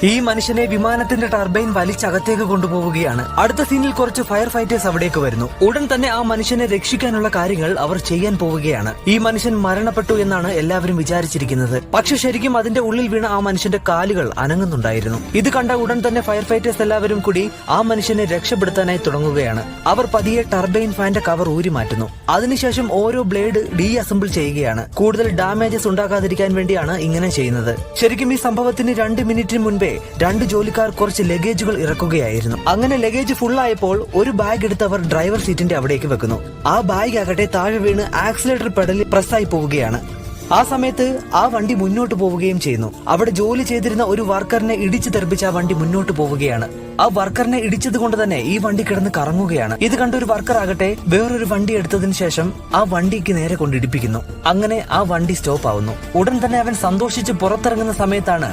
ഈ മനുഷ്യനെ വിമാനത്തിന്റെ ടർബൈൻ വലിച്ചകത്തേക്ക് കൊണ്ടുപോവുകയാണ്. അടുത്ത സീനിൽ കുറച്ച് ഫയർ ഫൈറ്റേഴ്സ് അവിടേക്ക് വരുന്നു. ഉടൻ തന്നെ ആ മനുഷ്യനെ രക്ഷിക്കാനുള്ള കാര്യങ്ങൾ അവർ ചെയ്യാൻ പോവുകയാണ്. ഈ മനുഷ്യൻ മരണപ്പെട്ടു എന്നാണ് എല്ലാവരും വിചാരിച്ചിരിക്കുന്നത്. പക്ഷെ ശരിക്കും അതിന്റെ ഉള്ളിൽ വീണ ആ മനുഷ്യന്റെ കാലുകൾ അനങ്ങുന്നുണ്ടായിരുന്നു. ഇത് കണ്ട ഉടൻ തന്നെ ഫയർ ഫൈറ്റേഴ്സ് എല്ലാവരും കൂടി ആ മനുഷ്യനെ രക്ഷപ്പെടുത്താനായി തുടങ്ങുകയാണ്. അവർ പതിയെ ടർബൈൻ ഫാന്റെ കവർ ഊരി മാറ്റുന്നു. അതിനുശേഷം ഓരോ ബ്ലേഡ് ഡീ അസംബിൾ ചെയ്യുകയാണ്. കൂടുതൽ ഡാമേജസ് ഉണ്ടാകാതിരിക്കാൻ വേണ്ടിയാണ് ഇങ്ങനെ ചെയ്യുന്നത്. ശരിക്കും ഈ സംഭവത്തിന് 2 മിനിറ്റിന് മുൻപേ 2 ജോലിക്കാർ കുറച്ച് ലഗേജുകൾ ഇറക്കുകയായിരുന്നു. അങ്ങനെ ലഗേജ് ഫുള്ളായപ്പോൾ ഒരു ബാഗ് എടുത്ത് അവർ ഡ്രൈവർ സീറ്റിന്റെ അവിടേക്ക് വെക്കുന്നു. ആ ബാഗ് ആകട്ടെ താഴെ വീണ് ആക്സിലേറ്റർ പെഡലിൽ പ്രസ്സായി പോവുകയാണ്. ആ സമയത്ത് ആ വണ്ടി മുന്നോട്ട് പോവുകയും ചെയ്യുന്നു. അവിടെ ജോലി ചെയ്തിരുന്ന ഒരു വർക്കറിനെ ഇടിച്ചു തെറിപ്പിച്ച് ആ വണ്ടി മുന്നോട്ട് പോവുകയാണ്. ആ വർക്കറിനെ ഇടിച്ചത് കൊണ്ട് തന്നെ ഈ വണ്ടി കിടന്ന് കറങ്ങുകയാണ്. ഇത് കണ്ട ഒരു വർക്കർ ആകട്ടെ വേറൊരു വണ്ടി എടുത്തതിന് ശേഷം ആ വണ്ടിക്ക് നേരെ കൊണ്ടിടിപ്പിക്കുന്നു. അങ്ങനെ ആ വണ്ടി സ്റ്റോപ്പ് ആവുന്നു. ഉടൻ തന്നെ അവൻ സന്തോഷിച്ച് പുറത്തിറങ്ങുന്ന സമയത്താണ്